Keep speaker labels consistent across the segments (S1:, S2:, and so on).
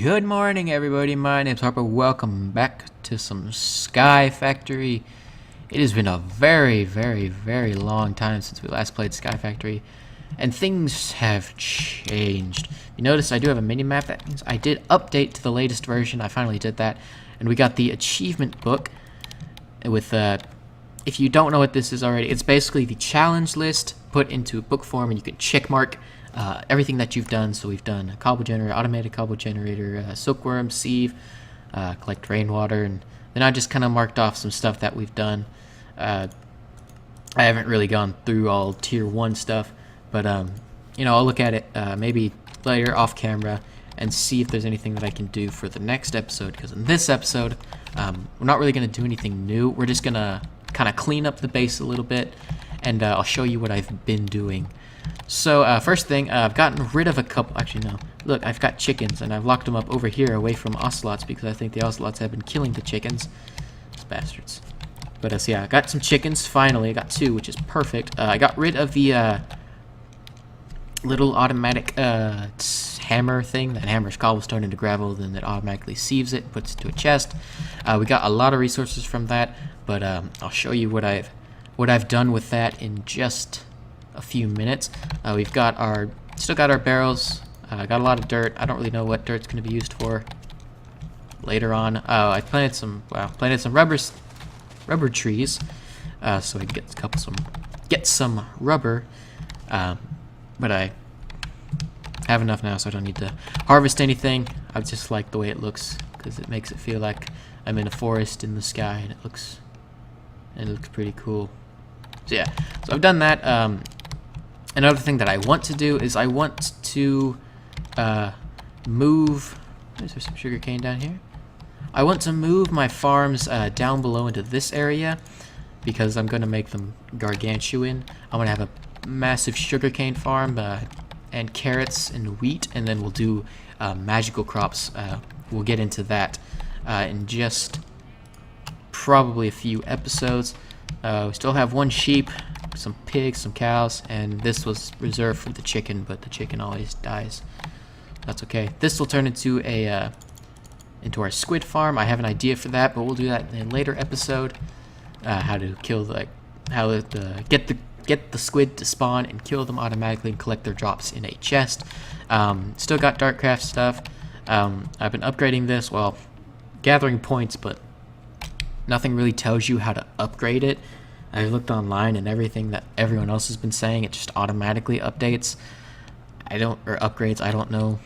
S1: Good morning, everybody. My name's Harper. Welcome back to some Skyfactory. It has been a very, very long time since we last played Skyfactory, and things have changed. You notice I do have a mini-map. That means I did update to the latest version. I finally did that, and we got the achievement book with, if you don't know what this is already, it's basically the challenge list put into book form, and you can check mark everything that you've done. So we've done a cobble generator, automated cobble generator, silkworm, sieve, collect rainwater, and then I just kind of marked off some stuff that we've done. I haven't really gone through all tier 1 stuff, but you know, I'll look at it maybe later off camera and see if there's anything that I can do for the next episode, because in this episode we're not really going to do anything new. We're just going to kind of clean up the base a little bit, and I'll show you what I've been doing. So first thing, I've gotten rid of a couple. Actually, no. Look, I've got chickens, and I've locked them up over here away from ocelots because I think the ocelots have been killing the chickens. Those bastards. But so yeah, I got some chickens finally. I got 2, which is perfect. I got rid of the little automatic hammer thing that hammers cobblestone into gravel, then it automatically sieves it and puts it to a chest. We got a lot of resources from that, but I'll show you what I've done with that in just a few minutes. We've got still got our barrels. Got a lot of dirt. I don't really know what dirt's going to be used for later on. I planted some rubber trees, so I can get some rubber. But I have enough now, so I don't need to harvest anything. I just like the way it looks because it makes it feel like I'm in a forest in the sky, and it looks pretty cool. So yeah, so I've done that. Another thing that I want to do is I want to move. Is there some sugarcane down here? I want to move my farms down below into this area because I'm going to make them gargantuan. I'm going to have a massive sugarcane farm and carrots and wheat, and then we'll do magical crops. We'll get into that in just probably a few episodes. We still have 1 sheep, some pigs, some cows, and this was reserved for the chicken, but the chicken always dies. That's okay. This will turn into into our squid farm. I have an idea for that, but we'll do that in a later episode. How to kill get the squid to spawn and kill them automatically and collect their drops in a chest. Still got Darkcraft stuff. I've been upgrading this, well, gathering points, but nothing really tells you how to upgrade it. I looked online, and everything that everyone else has been saying, it just automatically updates. Or upgrades. I don't know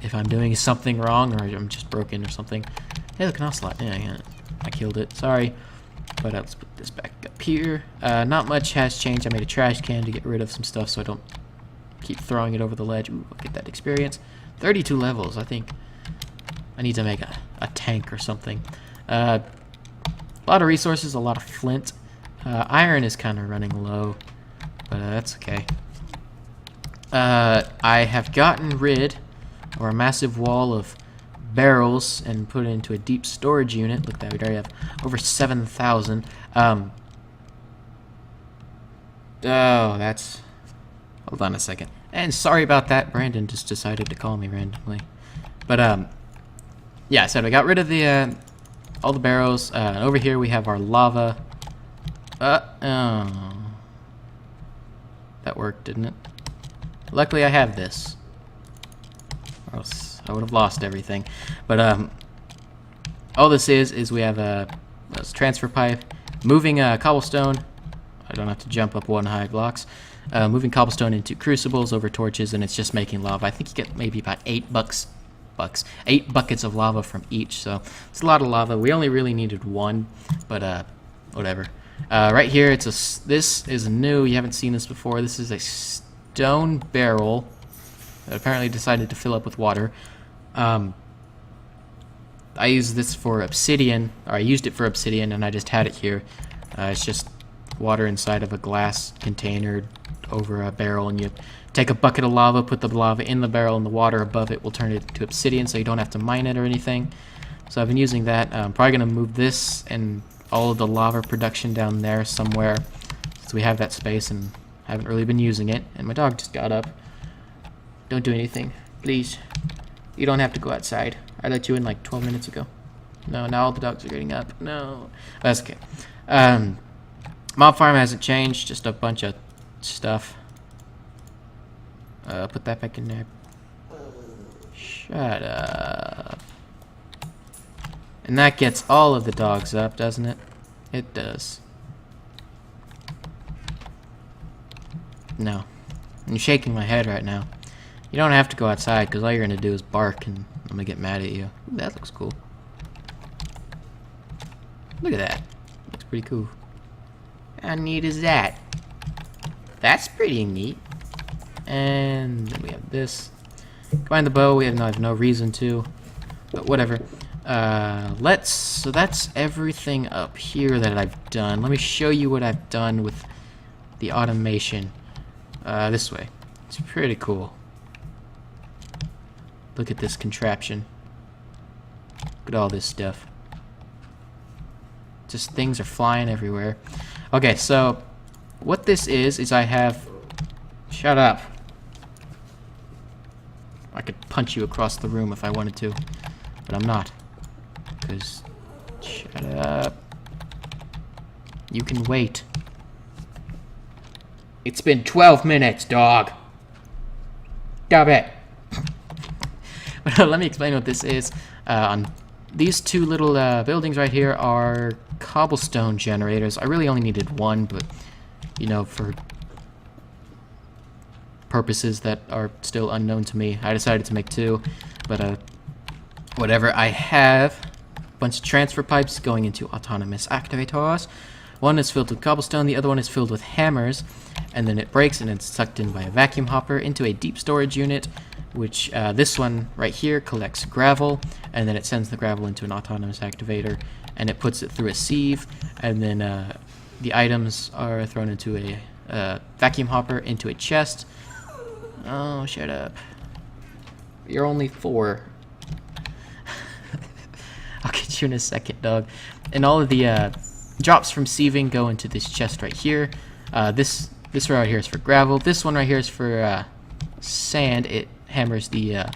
S1: if I'm doing something wrong or I'm just broken or something. Hey, look, an ocelot. Yeah, I killed it. Sorry. But let's put this back up here. Not much has changed. I made a trash can to get rid of some stuff so I don't keep throwing it over the ledge. Ooh, I'll get that experience. 32 levels. I think I need to make a tank or something. A lot of resources, a lot of flint. Iron is kind of running low, but that's okay. I have gotten rid of a massive wall of barrels and put it into a deep storage unit. Look, that we already have over 7,000. Oh, that's... Hold on a second. And sorry about that. Brandon just decided to call me randomly. But, yeah, so we got rid of the, all the barrels. Over here we have our lava. Oh. That worked, didn't it? Luckily I have this, or else I would have lost everything. But all this is we have a transfer pipe, moving cobblestone. I don't have to jump up 1 high blocks. Moving cobblestone into crucibles over torches, and it's just making lava. I think you get maybe about 8 buckets of lava from each, so it's a lot of lava. We only really needed 1, but whatever. Right here, this is new. You haven't seen this before. This is a stone barrel that apparently decided to fill up with water. I used this for obsidian, or I used it for obsidian, and I just had it here. It's just water inside of a glass container over a barrel, and you take a bucket of lava, put the lava in the barrel, and the water above it will turn it to obsidian, so you don't have to mine it or anything. So I've been using that. I'm probably going to move this and all of the lava production down there somewhere, so we have that space, and I haven't really been using it. And my dog just got up. Don't do anything, please. You don't have to go outside. I let you in like 12 minutes ago. No, now all the dogs are getting up. No. That's okay. Mob farm hasn't changed. Just a bunch of stuff. Put that back in there. Shut up. And that gets all of the dogs up, doesn't it? It does. No. I'm shaking my head right now. You don't have to go outside, because all you're going to do is bark, and I'm going to get mad at you. Ooh, that looks cool. Look at that. Looks pretty cool. How neat is that? That's pretty neat. And then we have this. Combine the bow, we have no reason to. But whatever. So that's everything up here that I've done. Let me show you what I've done with the automation. This way. It's pretty cool. Look at this contraption. Look at all this stuff. Just things are flying everywhere. Okay, so what this is I have... Shut up. I could punch you across the room if I wanted to, but I'm not. Because... Shut up. You can wait. It's been 12 minutes, dog. Stop it. Let me explain what this is. On these two little buildings right here are cobblestone generators. I really only needed one, but, you know, for purposes that are still unknown to me, I decided to make two. But, whatever. I have a bunch of transfer pipes going into autonomous activators. One is filled with cobblestone, the other one is filled with hammers, and then it breaks and it's sucked in by a vacuum hopper into a deep storage unit, which this one right here collects gravel, and then it sends the gravel into an autonomous activator, and it puts it through a sieve, and then the items are thrown into a vacuum hopper into a chest. Oh, shut up. You're only 4. I'll get you in a second, dog. And all of the drops from sieving go into this chest right here. This right here is for gravel. This one right here is for sand. It hammers the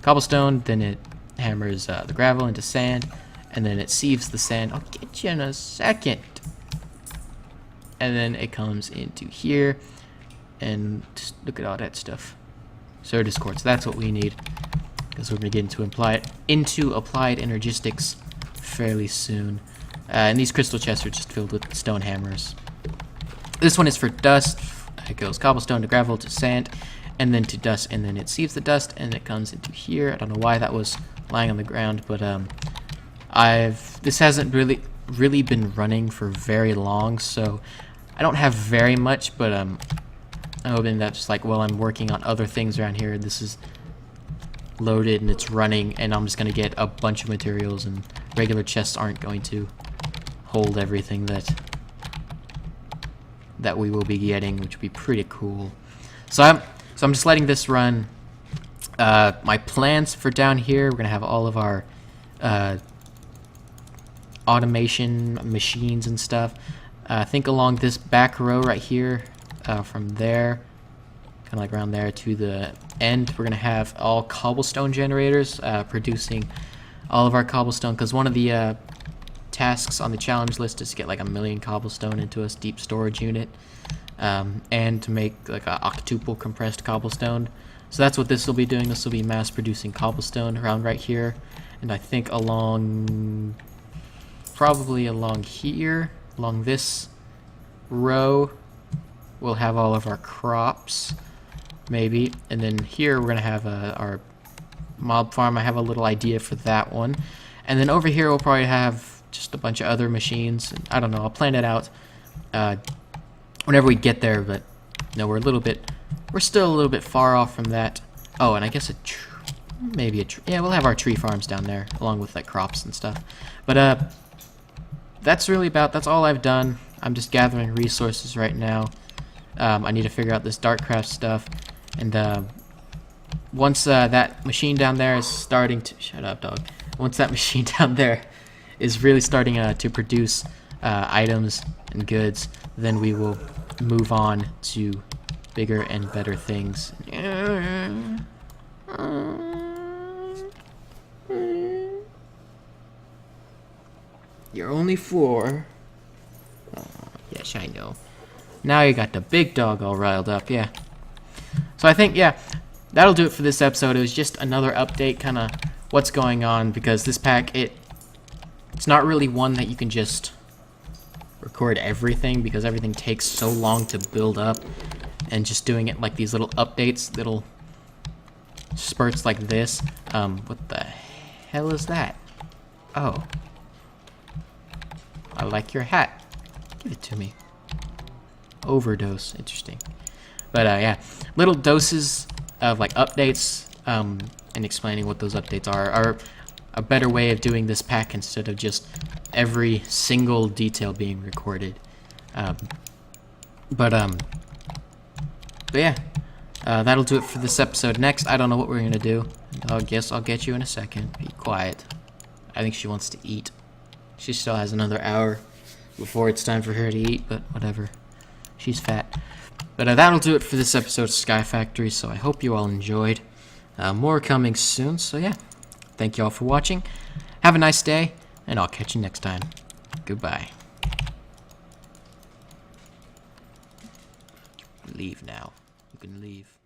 S1: cobblestone, then it hammers the gravel into sand, and then it sieves the sand. I'll get you in a second. And then it comes into here, and just look at all that stuff. Certus quartz, that's what we need, because we're going to get into applied energistics fairly soon. And these crystal chests are just filled with stone hammers. This one is for dust. It goes cobblestone to gravel to sand, and then to dust, and then it sieves the dust, and it comes into here. I don't know why that was lying on the ground, but this hasn't really been running for very long, so I don't have very much, but I'm hoping that just like while I'm working on other things around here, this is loaded and it's running, and I'm just gonna get a bunch of materials, and regular chests aren't going to hold everything that we will be getting, which would be pretty cool. So I'm just letting this run. My plans for down here, we're gonna have all of our automation machines and stuff. I think along this back row right here, from there, kind of like around there to the end, we're gonna have all cobblestone generators producing all of our cobblestone, because one of the tasks on the challenge list is to get like 1,000,000 cobblestone into a deep storage unit, and to make like a octuple compressed cobblestone. So that's what this will be doing. This will be mass producing cobblestone around right here, and I think probably along here, along this row, we'll have all of our crops, maybe. And then here we're gonna have our mob farm. I have a little idea for that one. And then over here we'll probably have just a bunch of other machines. I don't know, I'll plan it out whenever we get there, but no, we're still a little bit far off from that. Oh, and I guess yeah, we'll have our tree farms down there along with like crops and stuff. But that's all I've done. I'm just gathering resources right now. I need to figure out this Darkcraft stuff, and once that machine down there is starting to... Shut up, dog. Once that machine down there is really starting to produce items and goods, then we will move on to bigger and better things. You're only 4. Yes, I know. Now you got the big dog all riled up, yeah. So I think, yeah, that'll do it for this episode. It was just another update, kind of what's going on, because this pack, it's not really one that you can just record everything, because everything takes so long to build up, and just doing it like these little updates, little spurts like this. What the hell is that? Oh. I like your hat. Give it to me. Overdose. Interesting. But yeah, little doses of like updates and explaining what those updates are a better way of doing this pack instead of just every single detail being recorded. But yeah, that'll do it for this episode. Next, I don't know what we're gonna do. I guess I'll get you in a second. Be quiet. I think she wants to eat. She still has another hour before it's time for her to eat, but whatever. She's fat. But that'll do it for this episode of Skyfactory, so I hope you all enjoyed. More coming soon, so yeah. Thank you all for watching. Have a nice day, and I'll catch you next time. Goodbye. Leave now. You can leave.